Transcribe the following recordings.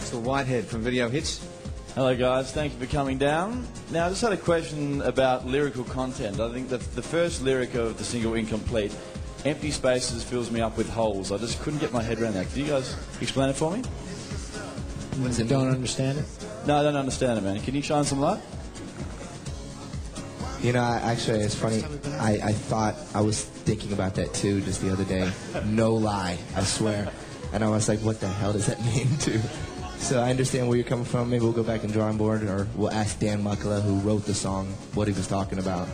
Axel Whitehead from Video Hits. Hello guys, thank you for coming down. Now I just had a question about lyrical content. I think that the first lyric of the single Incomplete, empty spaces fills me up with holes. I just couldn't get my head around that. Could you guys explain it for me? What's it? Don't understand it? No, I don't understand it, man. Can you shine some light? You know, actually, it's funny. I thought, I was thinking about that too just the other day. No lie, I swear. And I was like, what the hell does that mean too? So I understand where you're coming from. Maybe we'll go back and drawing board, or we'll ask Dan Muckala, who wrote the song, what he was talking about.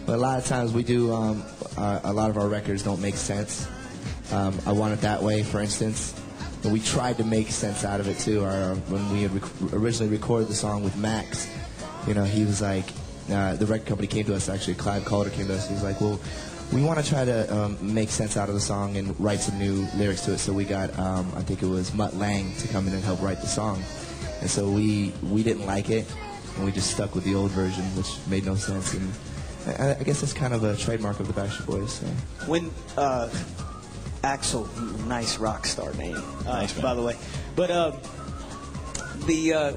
But a lot of times we do, a lot of our records don't make sense. I Want It That Way, for instance. And we tried to make sense out of it too. When we had originally recorded the song with Max, you know, he was like, the record company came to us, actually, Clive Calder came to us. He was like, well, we want to try to make sense out of the song and write some new lyrics to it. So we got, I think it was Mutt Lang to come in and help write the song. And so we didn't like it, and we just stuck with the old version, which made no sense. And I guess that's kind of a trademark of the Backstreet Boys. So. When Axel, nice rock star name, Thanks, man. by the way. But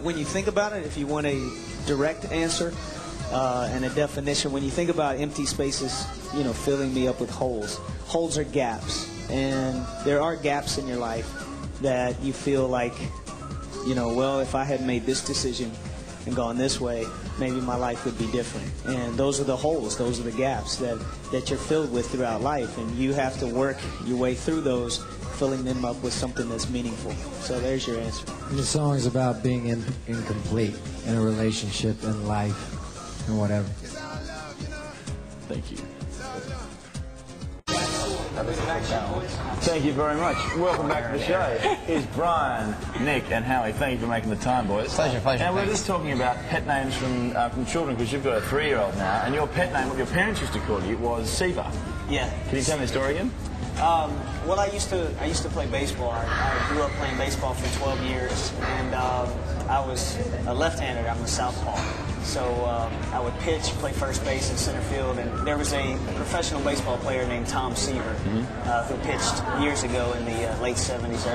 when you think about it, if you want a direct answer and a definition, when you think about empty spaces, you know, filling me up with holes. Holes are gaps, and there are gaps in your life that you feel like, you know, well, if I had made this decision and gone this way, maybe my life would be different. And those are the holes, those are the gaps that you're filled with throughout life, and you have to work your way through those, filling them up with something that's meaningful. So there's your answer. And the song is about being incomplete in a relationship, in life, and whatever. Thank you. Thank you very much. Welcome back to the show. Here's Brian, Nick, and Howie. Thank you for making the time, boys. Pleasure. Now, we're just talking about pet names from children, because you've got a 3-year-old now, and your pet name, what your parents used to call you, was Seaver. Yeah. Can you tell me the story again? Well, I used to play baseball. I grew up playing baseball for 12 years, and I was a left-hander. I'm a southpaw. So I would pitch, play first base and center field, and there was a professional baseball player named Tom Seaver who pitched years ago in the late 70s,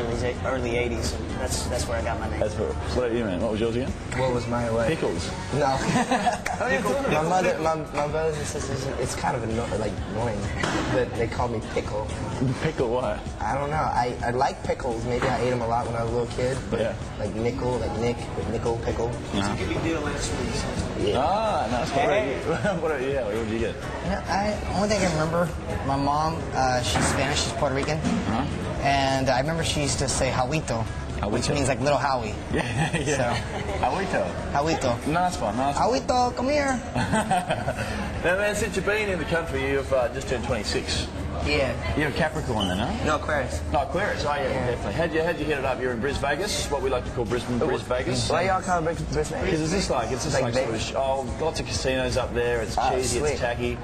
early 80s, and that's where I got my name. That's what about you, man? What was yours again? What was my way? Pickles. No. My mother, my brothers and sisters, it's kind of annoying, but they call me Pickle. Pickle what? I don't know. I like pickles. Maybe I ate them a lot when I was a little kid, but yeah. Like nickel, like Nick, but nickel, pickle. It's a big deal last week. Yeah. Ah, nice. What did you get? You know, only thing I remember, my mom, she's Spanish, she's Puerto Rican, and I remember she used to say Jawito, which means like little Howie. Yeah. So, Jawito. Nice one. Jawito, come here. Now, man, since you've been in the country, you've just turned 26. Yeah. You're a Capricorn then, huh? No, Aquarius. No, Aquarius. Oh, yeah, definitely. How'd you hit it up? You're in Vegas, what we like to call Brisbane, Vegas. Why y'all call it Brisbane? Because it's just like sort of, lots of casinos up there. It's cheesy, sweet. it's tacky.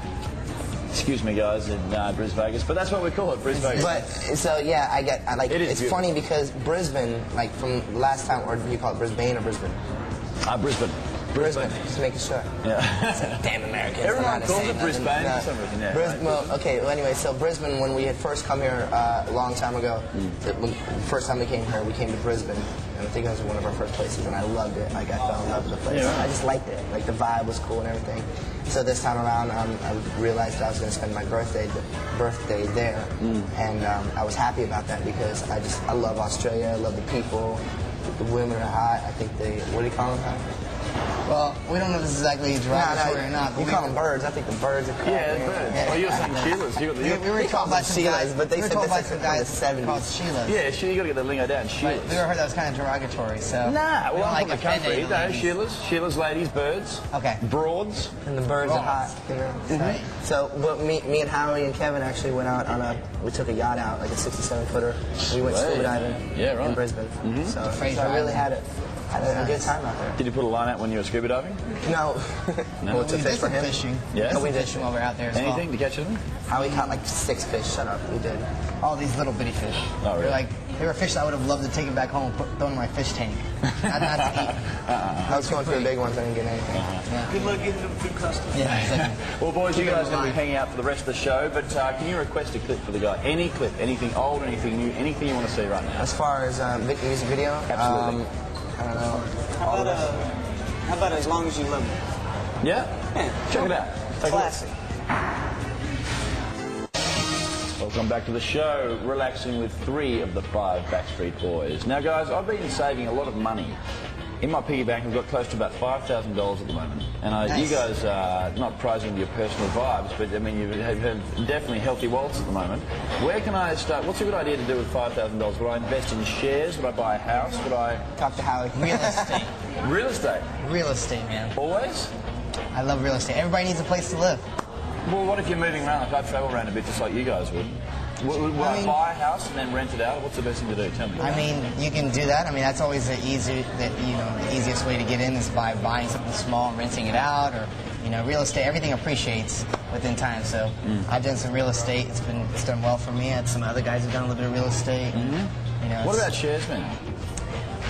Excuse me, guys, in Brisbane Vegas, but that's what we call it, Brisbane Vegas. But so yeah, it's beautiful. funny because Brisbane, like from last time, or do you call it Brisbane or Brisbane? Brisbane. Just making sure. Yeah. It's like, damn Americans. Everyone calls it Brisbane for some reason. Yeah, Brisbane. Well, anyway, so Brisbane, when we had first come here a long time ago, the first time we came here, we came to Brisbane, and I think that was one of our first places, and I loved it. Like, I fell in love with the place. Yeah, right. I just liked it. Like, the vibe was cool and everything. So this time around, I realized that I was going to spend my birthday there, and I was happy about that because I love Australia. I love the people. The women are hot. I think what do you call them? Well, we don't know if this is exactly derogatory or not. You call them birds. I think the birds are cool. Yeah, birds. Well, you're saying Sheilas. We were told by some guys, but they said told by this some is guys from the 70s. called Sheilas. Yeah, you got to get the lingo down. Sheilas. We heard that was kind of derogatory, so... Nah, well, I'm from the country. offending No, ladies. Sheilas, ladies, birds. Okay. Broads. And the birds are hot. You know? Right. So, me and Howie and Kevin actually went out we took a yacht out, like a 67-footer. We went scuba diving in Brisbane. So I really had a good time out there. Did you put a line out when you were scuba diving? No. No. To fish for him. Fishing. Yeah? We did fishing while we were out there as well. Anything to catch them? Howie caught like 6 fish. Shut up. We did. All these little bitty fish. Oh, really? They were fish that I would have loved to take them back home and throw in my fish tank. Not to eat. I was going for the big ones. I didn't get anything. Yeah. Good luck getting them through customs. Yeah, exactly. Well, boys, you guys are going to be hanging out for the rest of the show, but can you request a clip for the guy? Any clip, anything old, anything new, anything you want to see right now? As far as music video, Absolutely. I don't know. How about As Long As You Love Me? Yeah? Check it out. Take a look. Classic. Welcome back to the show, relaxing with 3 of the 5 Backstreet Boys. Now, guys, I've been saving a lot of money. In my piggy bank, I've got close to about $5,000 at the moment. And Nice. you guys are not prizing your personal vibes, but I mean, you have definitely healthy wallets at the moment. Where can I start? What's a good idea to do with $5,000? Would I invest in shares? Would I buy a house? Would I... Talk to Howie. Real estate. Real estate? Real estate, man. Always? I love real estate. Everybody needs a place to live. Well, what if you're moving around? Like I travel around a bit just like you guys would. Would I buy a house and then rent it out? What's the best thing to do? Tell me. I mean, you can do that. I mean, that's always the easiest way to get in is by buying something small and renting it out, or real estate. Everything appreciates within time. So I've done some real estate. It's done well for me. I had some other guys who've done a little bit of real estate. What about shares, man?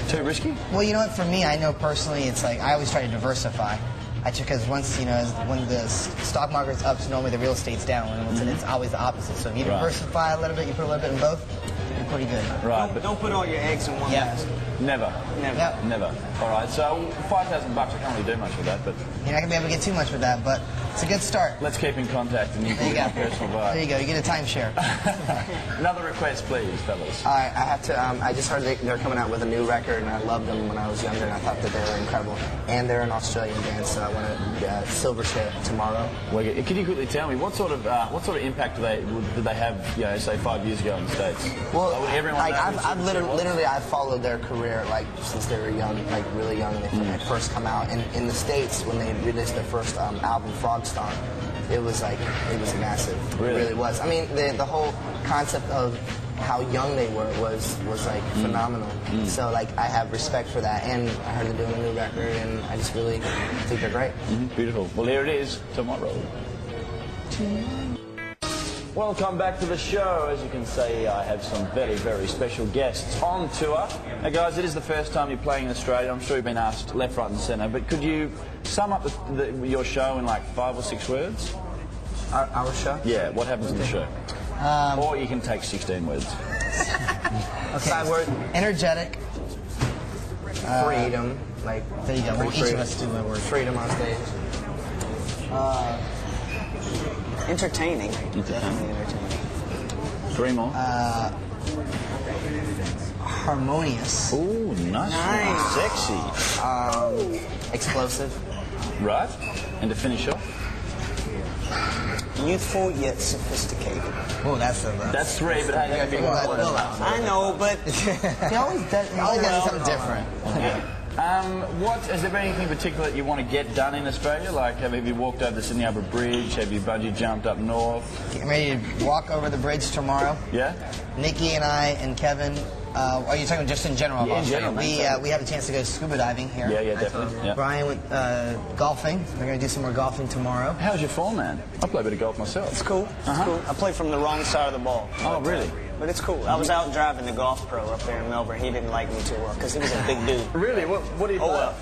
Too risky? Well, you know what? For me, I know personally, it's like I always try to diversify. Because once, when the stock market's up, so normally the real estate's down, and it's always the opposite. So if you diversify a little bit, you put a little bit in both, you're pretty good. Right. Don't put all your eggs in one basket. Never. Yep. Never. All right, so $5,000, I can't really do much with that, but... You're not going to be able to get too much with that, but it's a good start. Let's keep in contact and you can get my personal vibe. There you go, you get a timeshare. Another request, please, fellas. I have to. I just heard they're coming out with a new record, and I loved them when I was younger, and I thought that they were incredible. And they're an Australian band, so I want to Silverchair tomorrow. Well, can you quickly tell me what sort of impact did they have, say 5 years ago in the States? Well, I've literally I've followed their career since they were young, really young, and when they first come out. And in the States, when they released their first album, Frogstomp, it was massive. Really? It really was. I mean, the whole concept of how young they were was phenomenal. So I have respect for that, and I heard they're doing a new record, and I just really think they're great. Beautiful. Well, here it is tomorrow. Welcome back to the show. As you can see, I have some very, very special guests on tour. Now, guys, it is the first time you're playing in Australia. I'm sure you've been asked left, right and centre, but could you sum up your show in 5 or 6 words? Our show? Yeah, what happens in the show? Or you can take 16 words. Okay. 5 words. Energetic. Freedom. There you go. Well, each of us do a word. Freedom on stage. Entertaining. Definitely entertaining. 3 more. Harmonious. Ooh, nice. Sexy. Explosive. Right. And to finish off? Youthful yet sophisticated. Oh, that's 3, but hey, you gotta be one. I know, but he always does something different. Has there been anything particular that you want to get done in Australia? Have you walked over the Sydney Harbour Bridge? Have you bungee jumped up north? Getting ready to walk over the bridge tomorrow. Yeah? Nikki and I and Kevin. Are you talking just in general? Yeah, in general. We have a chance to go scuba diving here. Yeah, definitely. Yeah. Brian went golfing. We're going to do some more golfing tomorrow. How's your form, man? I play a bit of golf myself. it's cool. It's cool. I play from the wrong side of the ball. Oh, really? But it's cool. I was out driving the golf pro up there in Melbourne. He didn't like me too well because he was a big dude. Really? What do you play off?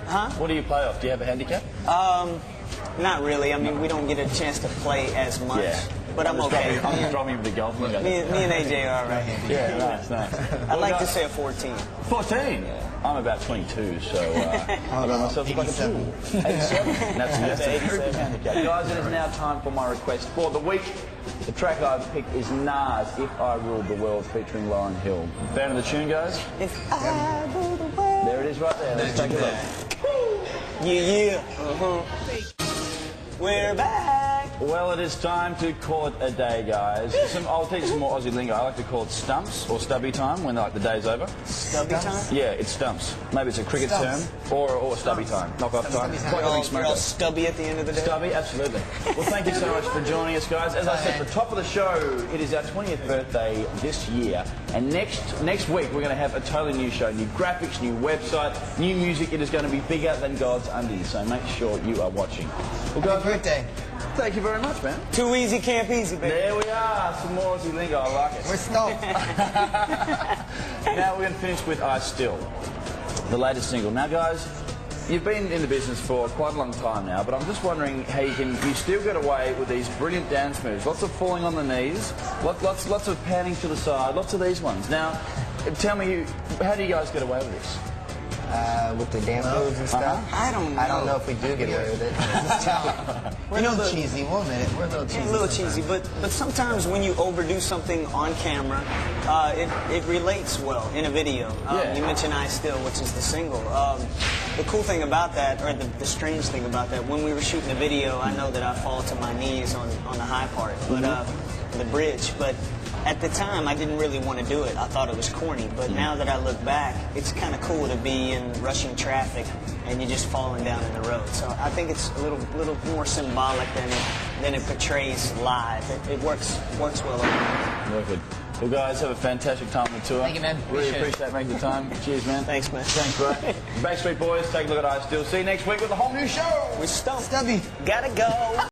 Huh? What do you play off? Do you have a handicap? Not really. I mean, we don't get a chance to play as much. Yeah. But I'm okay. I'm just dropping with the golf. Me and AJ are all right. Yeah, nice. I'd like to say a 14. 14? I'm about 22, so I got myself like a tool. 87. That's a pretty handicap. Guys, it is now time for my request for the week. The track I've picked is Nas, If I Ruled the World, featuring Lauryn Hill. Fan of the tune, guys? If I rule the world. There it is right there. Let's take a look. Yeah. We're back. Well, it is time to call it a day, guys. I'll teach you some more Aussie lingo. I like to call it stumps or stubby time when the day's over. Stubby time? Yeah, it's stumps. Maybe it's a cricket term or stubby time. Knock off time. You're all stubby at the end of the day? Stubby, absolutely. Well, thank you so much for joining us, guys. As I said at the top of the show, it is our 20th birthday this year. And next week, we're going to have a totally new show. New graphics, new website, new music. It is going to be bigger than God's undies. So make sure you are watching. Well, guys, Happy birthday. Thank you very much, man. Too easy, camp easy, baby. There we are. Some more Aussie lingo. I like it. We're stoked. Now we're going to finish with I Still, the latest single. Now, guys, you've been in the business for quite a long time now, but I'm just wondering how you still get away with these brilliant dance moves. Lots of falling on the knees, lots of panning to the side, lots of these ones. Now, tell me, how do you guys get away with this? with the dance moves and stuff. I don't know. I don't know if we do get away with it. We're a little cheesy. We'll admit it. We're a little cheesy. A little cheesy, but sometimes when you overdo something on camera, it relates well in a video. You mentioned I Still, which is the single. The cool thing about that, or the strange thing about that, when we were shooting the video, I know that I fall to my knees on the high part, but the bridge. But at the time, I didn't really want to do it. I thought it was corny. But now that I look back, it's kind of cool to be in rushing traffic and you're just falling down in the road. So I think it's a little more symbolic than it portrays live. It works well. Wicked. Well, guys, have a fantastic time on the tour. Thank you, man. Really appreciate making the time. Cheers, man. Thanks, man. Thanks, bro. Backstreet Boys, take a look at I Still. See you next week with a whole new show. We're stumped. Stubby. Gotta go.